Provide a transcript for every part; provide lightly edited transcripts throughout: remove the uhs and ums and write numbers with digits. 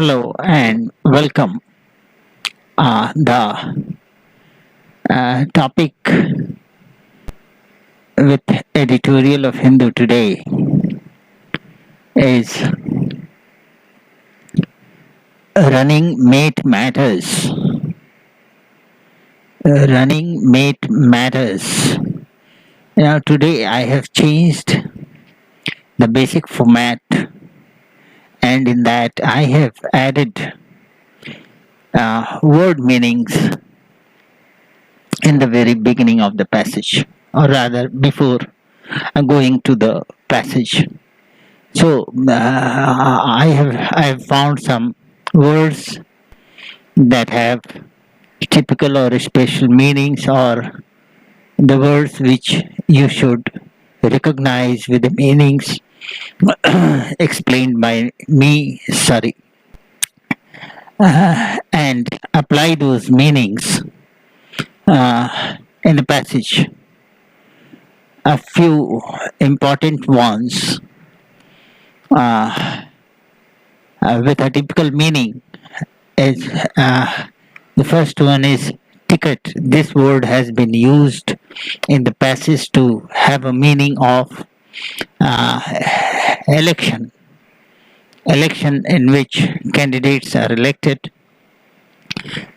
Hello and welcome. The topic with editorial of Hindu today is running mate matters. Running mate matters. Today I have changed the basic format, and in that I have added word meanings in the very beginning of the passage, or rather before going to the passage. So I have found some words that have typical or special meanings, or the words which you should recognize with the meanings explained by me. Sorry, and apply those meanings in the passage. A few important ones uh, with a typical meaning is the first one is ticket. This word has been used in the passage to have a meaning of uh, election. Election in which candidates are elected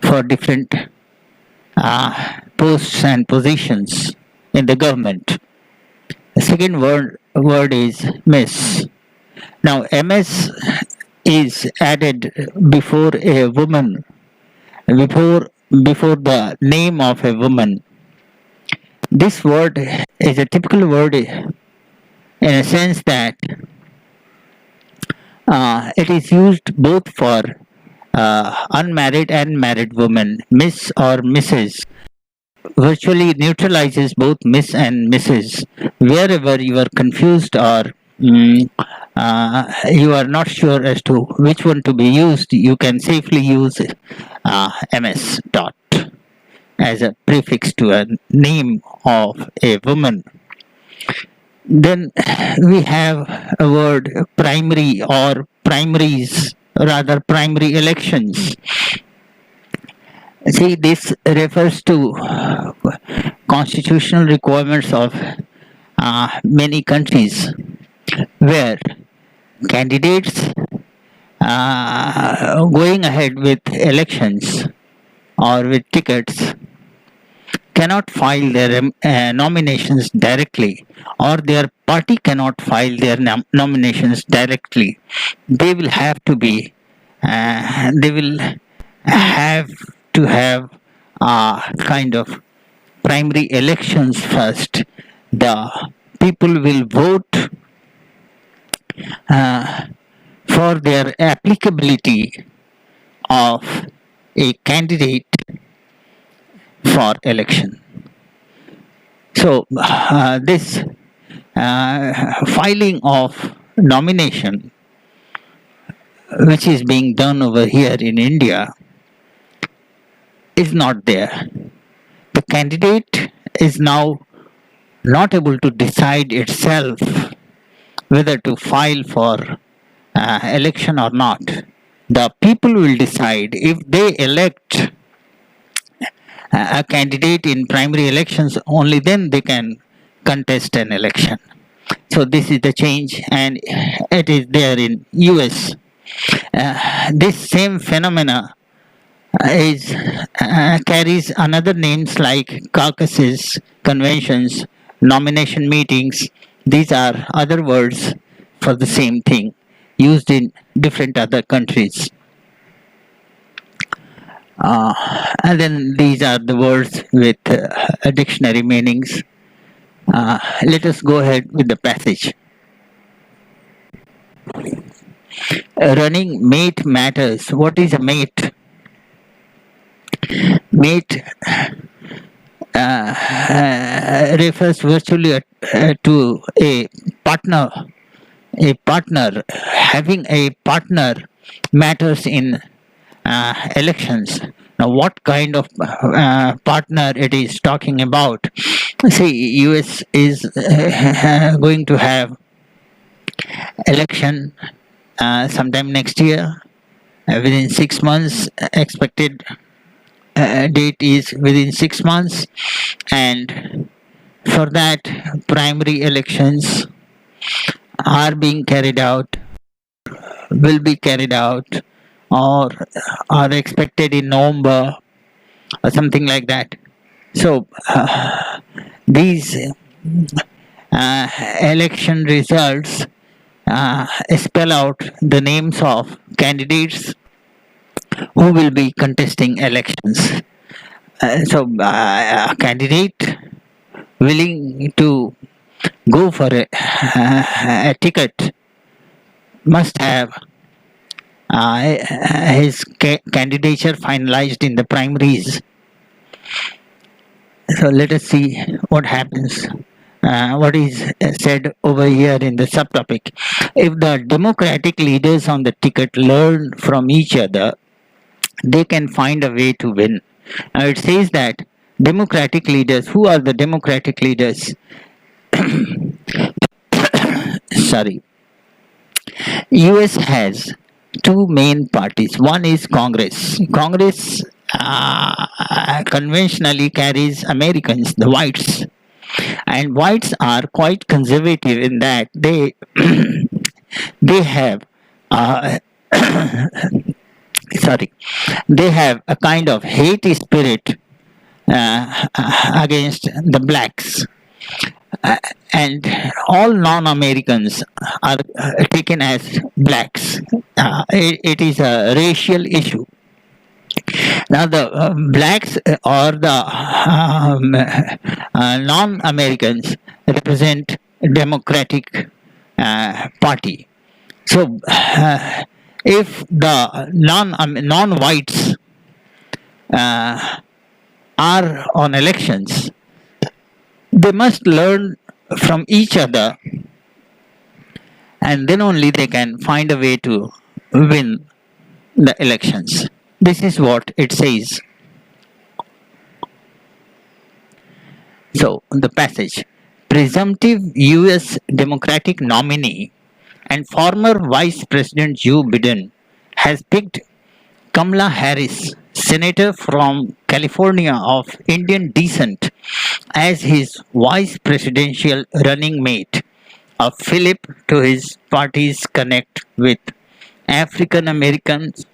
for different posts and positions in the government. The second word is miss. Now, MS is added before a woman, before the name of a woman. This word is a typical word in a sense that it is used both for unmarried and married women. Miss or Mrs. virtually neutralizes both Miss and Mrs. Wherever you are confused or you are not sure as to which one to be used, you can safely use MS dot as a prefix to a name of a woman. Then we have a word primary or primaries, rather primary elections. See, this refers to constitutional requirements of many countries where candidates going ahead with elections or with tickets cannot file their nominations directly, or their party cannot file their nominations directly. They will have to be, they will have to have kind of primary elections first. The people will vote for their applicability of a candidate for election. So, this filing of nomination, which is being done over here in India, is not there. The candidate is now not able to decide itself whether to file for election or not. The people will decide. If they elect a candidate in primary elections, only then they can contest an election. So this is the change, and it is there in US. This same phenomena is carries another names like caucuses, conventions, nomination meetings. These are other words for the same thing used in different other countries. And then these are the words with dictionary meanings. Let us go ahead with the passage. Running mate matters. What is a mate? Mate refers virtually to a partner. A partner, having a partner matters in elections. Now, what kind of partner it is talking about? See, US is going to have election sometime next year, within 6 months. Expected date is within 6 months, and for that, primary elections are being carried out, will be carried out, or are expected in November or something like that. So, these uh, election results spell out the names of candidates who will be contesting elections. A candidate willing to go for a ticket must have his candidature finalized in the primaries. So let us see what happens. What is said over here in the subtopic. If the democratic leaders on the ticket learn from each other, they can find a way to win. Now it says that democratic leaders, who are the democratic leaders? Sorry. US has two main parties. One is Congress. Congress conventionally carries Americans, the whites, and whites are quite conservative in that they have uh, sorry, they have a kind of hate spirit against the blacks. Uh, and all non-Americans are taken as blacks. It is a racial issue. Now, the blacks or the non-Americans represent Democratic Party. So, if the non-whites are on elections, they must learn from each other, and then only they can find a way to win the elections. This is what it says. So, the passage. Presumptive US Democratic nominee and former Vice President Joe Biden has picked Kamala Harris, Senator from California of Indian descent, as his vice presidential running mate, a fillip to his party's connect with African Americans,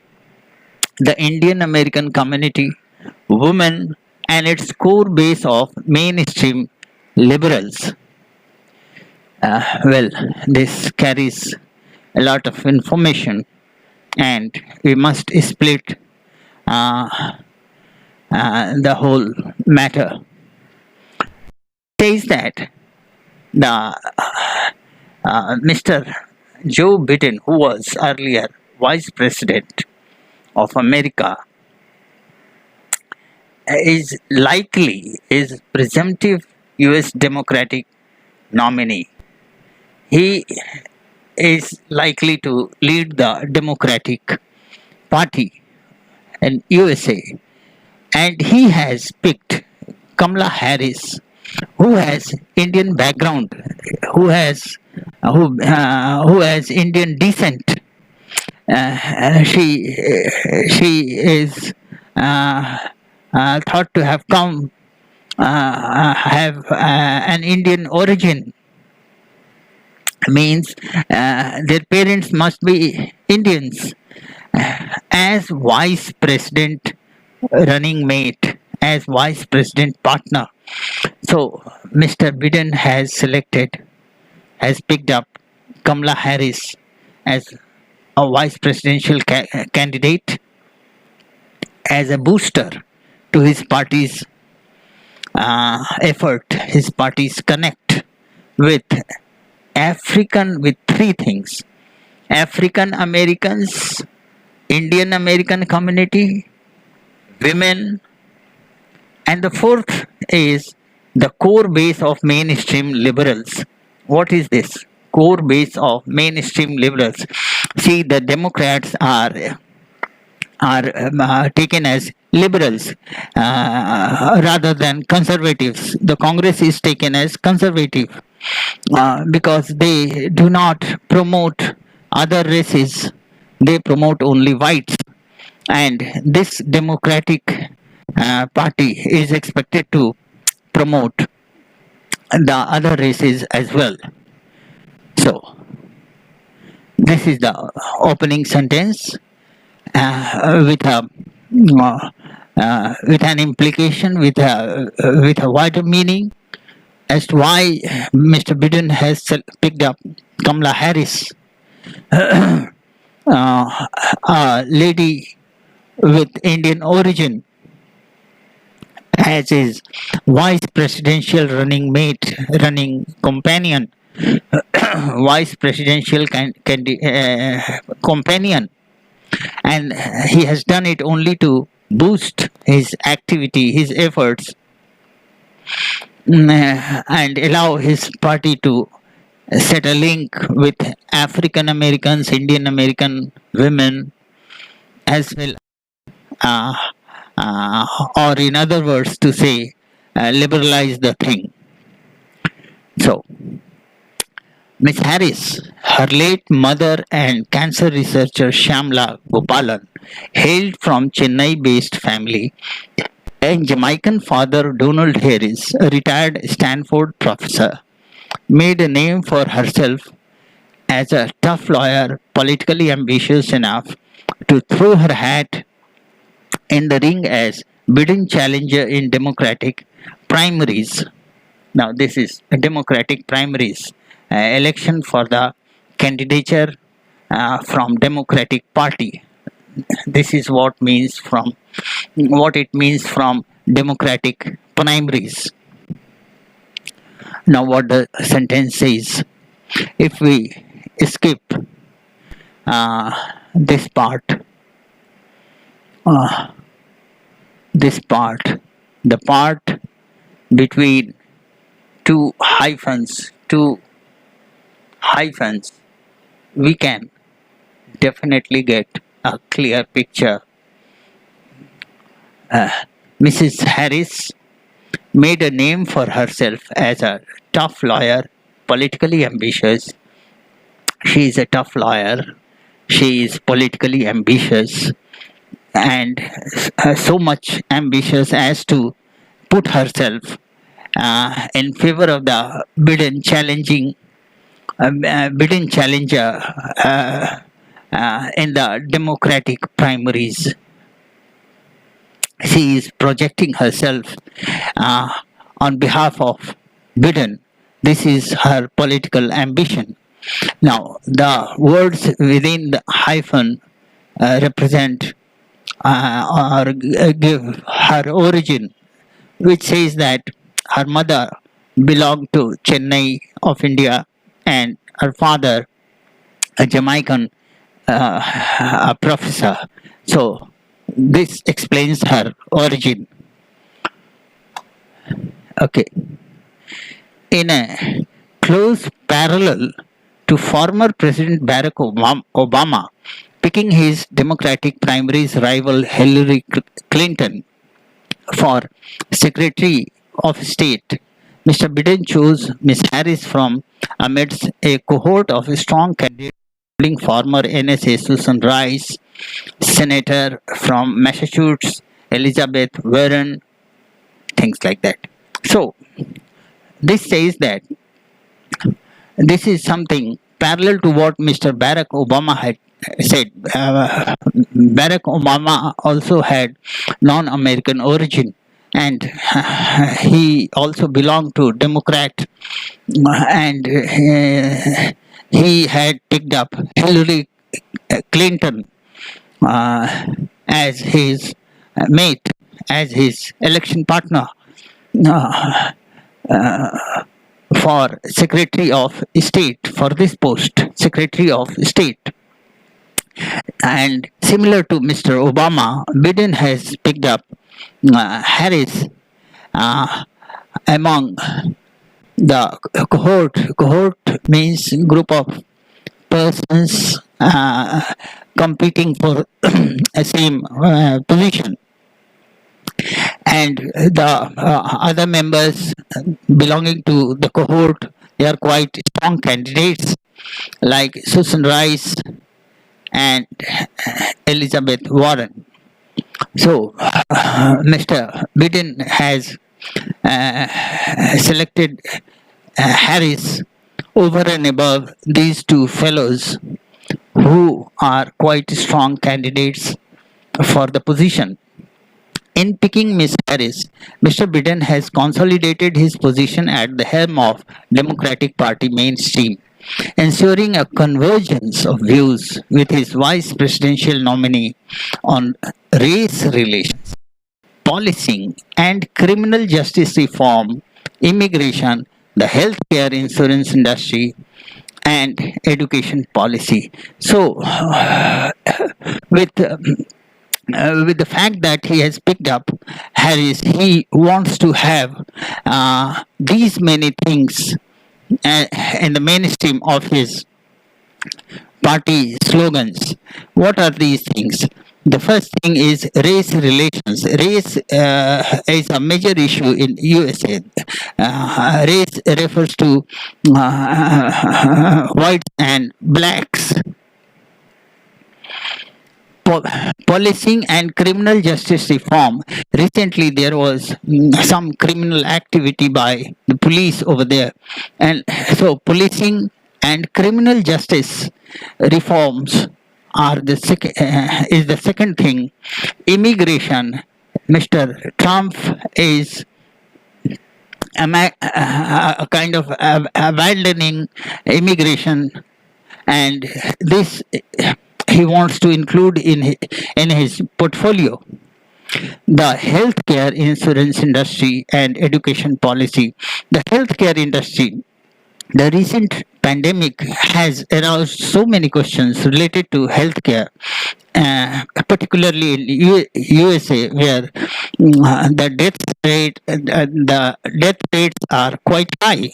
the Indian American community, women, and its core base of mainstream liberals. Well, this carries a lot of information, and we must split the whole matter. Says that the Mr. Joe Biden, who was earlier Vice President of America, is presumptive U.S. Democratic nominee. He is likely to lead the Democratic Party in USA, and he has picked Kamala Harris, who has Indian background, who has Indian descent. She is thought to have have an Indian origin. Means their parents must be Indians. As vice president running mate, as vice president partner. So Mr. Biden has picked up Kamala Harris as a vice presidential candidate, as a booster to his party's effort, his party's connect with with three things: African Americans, Indian American community, women, and the fourth is the core base of mainstream liberals. What is this? Core base of mainstream liberals. See, the Democrats are taken as liberals rather than conservatives. The Congress is taken as conservative because they do not promote other races. they promote only whites, and this Democratic Party is expected to promote the other races as well. So, this is the opening sentence with an implication, with a wider meaning as to why Mr. Biden has picked up Kamala Harris, a lady with Indian origin, as his vice presidential running companion, vice presidential companion, and he has done it only to boost his activity, his efforts, and allow his party to set a link with African Americans, Indian American women, as well, uh, or in other words, to say, liberalize the thing. So, Miss Harris, her late mother and cancer researcher Shamla Gopalan, hailed from Chennai-based family, and Jamaican father Donald Harris, a retired Stanford professor, made a name for herself as a tough lawyer, politically ambitious enough to throw her hat in the ring as Biden challenger in Democratic primaries. Now, this is a Democratic primaries election for the candidature from Democratic Party. This is what it means from Democratic primaries. Now, what the sentence says, if we skip this part, uh, this part, the part between two hyphens, we can definitely get a clear picture. Mrs. Harris made a name for herself as a tough lawyer, politically ambitious. She is a tough lawyer. She is politically ambitious, and so much ambitious as to put herself in favor of the Biden challenger in the Democratic primaries. She is projecting herself on behalf of Biden. This is her political ambition. Now, the words within the hyphen represent or give her origin, which says that her mother belonged to Chennai of India and her father a Jamaican a professor. So this explains her origin. Okay. In a close parallel to former President Barack Obama picking his Democratic primaries rival Hillary Clinton for Secretary of State, Mr. Biden chose Ms. Harris from amidst a cohort of strong candidates, including former NSA Susan Rice, Senator from Massachusetts Elizabeth Warren, things like that. So, this says that this is something parallel to what Mr. Barack Obama had said. Barack Obama also had non-American origin, and he also belonged to Democrat, and he had picked up Hillary Clinton as his mate, as his election partner for Secretary of State, for this post, Secretary of State. And similar to Mr. Obama, Biden has picked up Harris among the cohort. Cohort means group of persons competing for a same position. And the other members belonging to the cohort, they are quite strong candidates like Susan Rice and Elizabeth Warren. So, Mr. Biden has selected Harris over and above these two fellows who are quite strong candidates for the position. In picking Ms. Harris, Mr. Biden has consolidated his position at the helm of Democratic Party mainstream, ensuring a convergence of views with his vice presidential nominee on race relations, policing and criminal justice reform, immigration, the healthcare insurance industry, and education policy. So, with with the fact that he has picked up Harris, he wants to have these many things uh, in the mainstream of his party slogans. What are these things? The first thing is race relations. Race is a major issue in USA. Race refers to whites and blacks. Po- Policing and criminal justice reform. Recently, there was some criminal activity by the police over there, and so policing and criminal justice reforms are is the second thing. Immigration. Mr. Trump is a kind of abandoning immigration, and this he wants to include in his portfolio. The healthcare insurance industry and education policy. The healthcare industry, the recent pandemic has aroused so many questions related to healthcare, particularly in USA, where the death rates are quite high,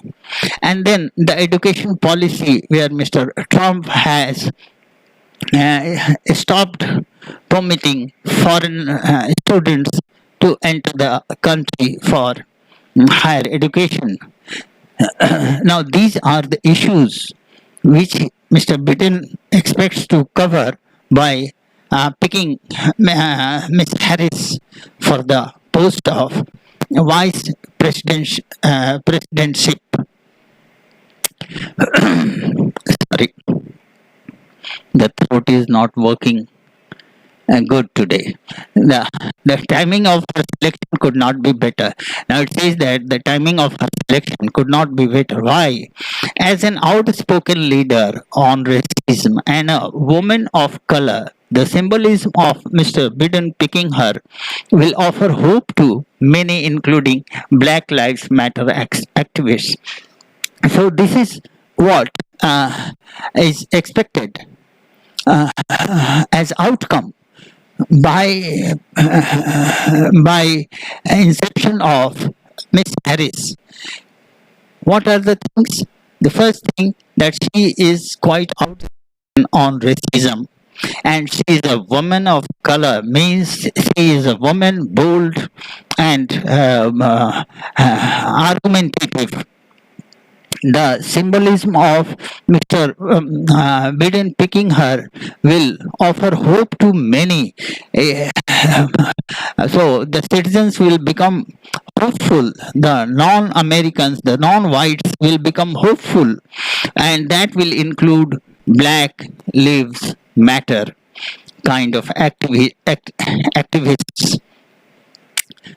and then the education policy, where Mr. Trump has stopped permitting foreign students to enter the country for higher education. Now, these are the issues which Mr. Biden expects to cover by picking Ms. Harris for the post of vice presidentship. Sorry, the throat is not working good today. The timing of her selection could not be better. Now it says that the timing of her selection could not be better. Why? As an outspoken leader on racism and a woman of color, the symbolism of Mr. Biden picking her will offer hope to many, including Black Lives Matter activists. So this is what is expected as outcome by by inception of Miss Harris. What are the things? The first thing that she is quite out on racism, and she is a woman of color, means she is a woman bold and argumentative. The symbolism of Mr. Biden picking her will offer hope to many. So the citizens will become hopeful. The non-Americans, the non-whites will become hopeful, and that will include Black Lives Matter kind of activists.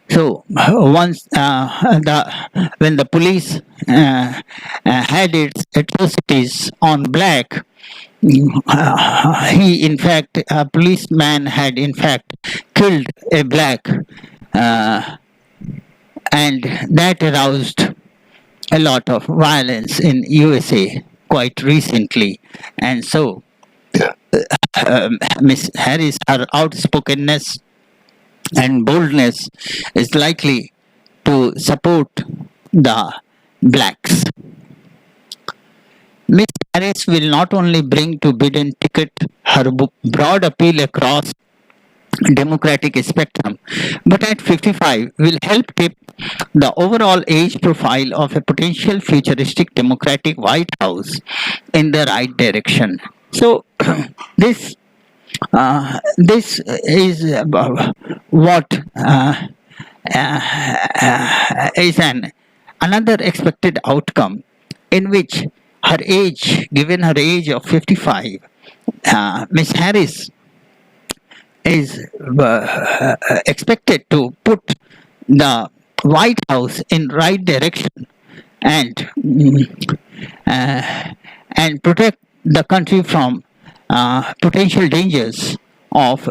So once when the police had its atrocities on black, he in fact a policeman had in fact killed a black, and that aroused a lot of violence in USA quite recently, and so Miss Harris, her outspokenness and boldness is likely to support the blacks. Ms. Harris will not only bring to Biden ticket her broad appeal across democratic spectrum, but at 55 will help tip the overall age profile of a potential futuristic democratic White House in the right direction. So this This is what is an another expected outcome in which her age, given her age of 55, Miss Harris is expected to put the White House in right direction and uh, and protect the country from potential dangers of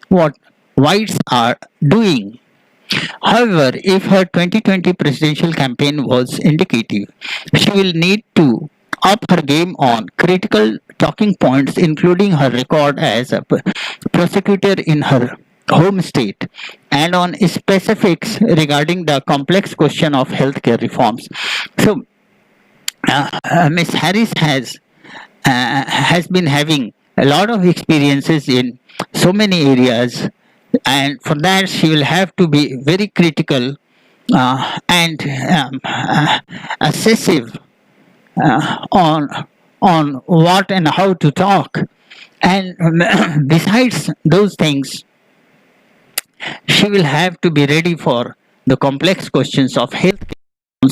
what whites are doing. However, if her 2020 presidential campaign was indicative, she will need to up her game on critical talking points, including her record as a prosecutor in her home state and on specifics regarding the complex question of healthcare reforms. So, Ms. Harris has been having a lot of experiences in so many areas, and for that she will have to be very critical and assessive on what and how to talk. And besides those things, she will have to be ready for the complex questions of health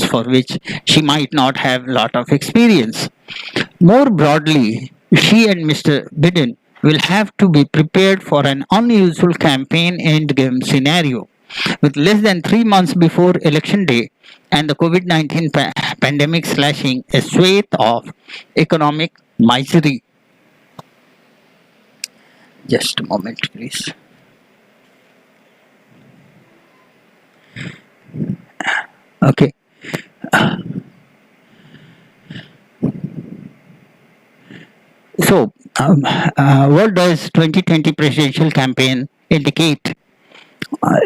for which she might not have a lot of experience. More broadly, she and Mr. Biden will have to be prepared for an unusual campaign endgame scenario. With less than 3 months before election day and the COVID 19 pandemic slashing a swathe of economic misery. Just a moment, please. Okay. So, what does 2020 presidential campaign indicate?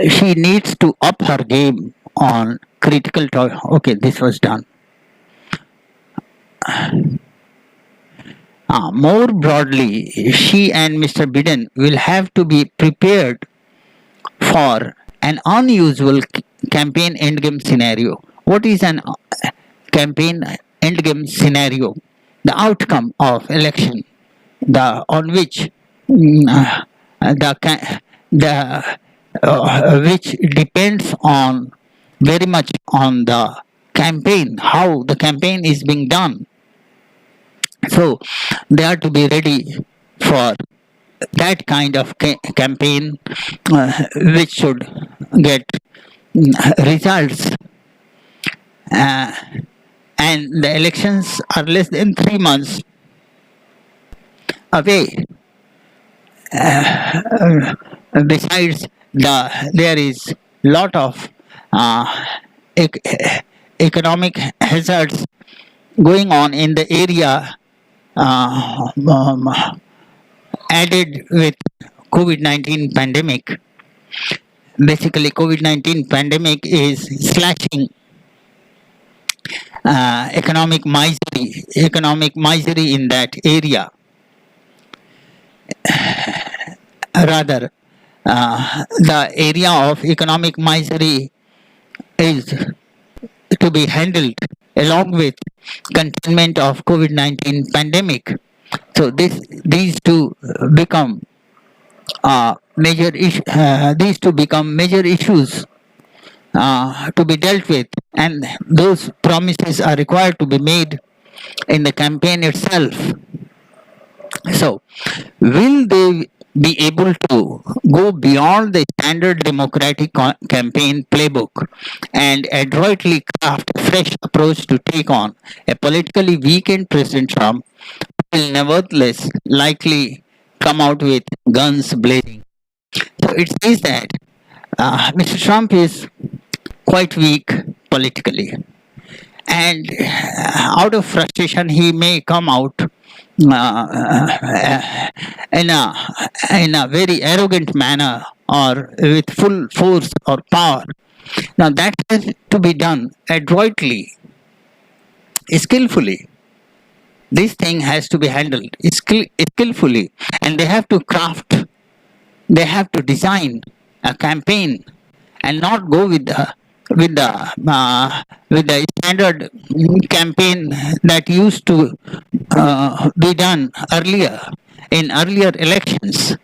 She needs to up her game on critical talk. Okay, this was done. More broadly, she and Mr. Biden will have to be prepared for an unusual campaign endgame scenario. What is an campaign endgame scenario? The outcome of election, the on which the which depends on very much on the campaign, how the campaign is being done. So they are to be ready for that kind of campaign, which should get results. Uh, and the elections are less than 3 months away. Besides, there is lot of economic hazards going on in the area, added with COVID-19 pandemic. Basically, COVID-19 pandemic is slashing economic misery in that area. Rather, the area of economic misery is to be handled along with containment of COVID-19 pandemic. So these two become these two become major issues to be dealt with, and those promises are required to be made in the campaign itself. So, will they be able to go beyond the standard democratic campaign playbook and adroitly craft a fresh approach to take on a politically weakened President Trump, who will nevertheless likely come out with guns blazing? So, it says that Mr. Trump is quite weak politically, and out of frustration he may come out in a very arrogant manner or with full force or power. Now that has to be done adroitly, skillfully. This thing has to be handled skillfully, and they have to craft, they have to design a campaign and not go with the standard campaign that used to be done earlier in earlier elections.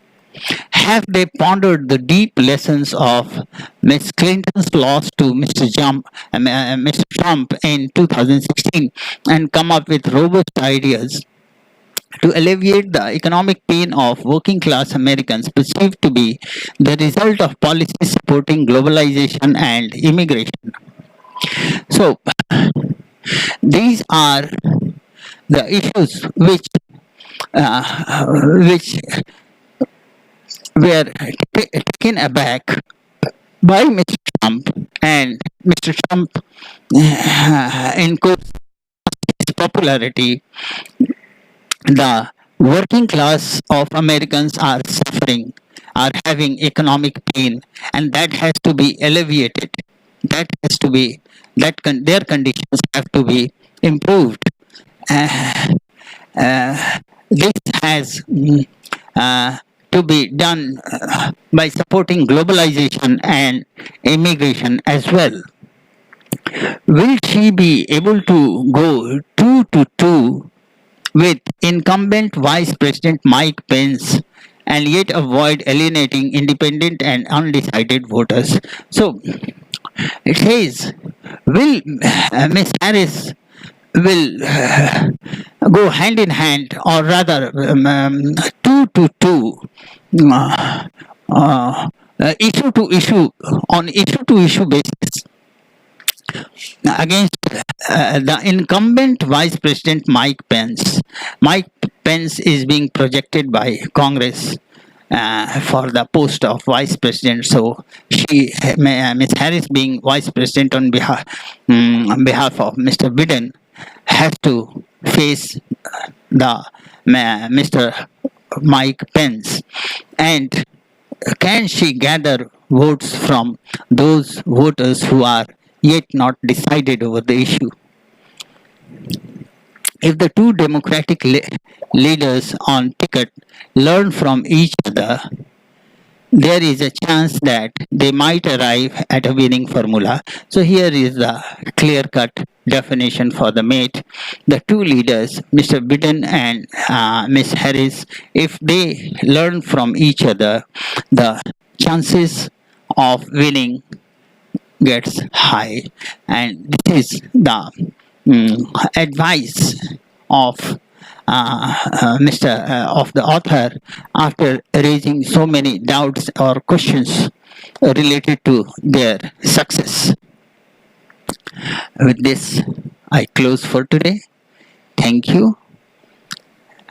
have they pondered the deep lessons of Ms. Clinton's loss to Mr. Trump in 2016 and come up with robust ideas to alleviate the economic pain of working class Americans perceived to be the result of policies supporting globalization and immigration? So, these are the issues which were taken aback by Mr. Trump, and Mr. Trump, in course his popularity, the working class of Americans are suffering, are having economic pain, and that has to be alleviated. That has to be their conditions have to be improved. Uh, this has to be done by supporting globalization and immigration as well. Will she be able to go two to two with incumbent Vice President Mike Pence and yet avoid alienating independent and undecided voters? So it says, will Miss Harris will go hand in hand, or rather, two to two, uh, issue to issue, on issue to issue basis against the incumbent Vice President Mike Pence. Mike Pence is being projected by Congress for the post of Vice President. So Ms. Harris, being Vice President on behalf of Mr. Biden, has to face Mr. Mike Pence. And can she gather votes from those voters who are yet not decided over the issue? If the two Democratic leaders on ticket learn from each other, there is a chance that they might arrive at a winning formula. So here is the clear-cut definition for the mate. The two leaders, Mr. Biden and Ms. Harris, if they learn from each other, the chances of winning gets high. And this is the advice of Mr. Of the author after raising so many doubts or questions related to their success. With this, I close for today. Thank you,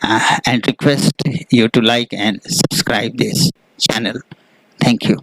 and request you to like and subscribe this channel. Thank you.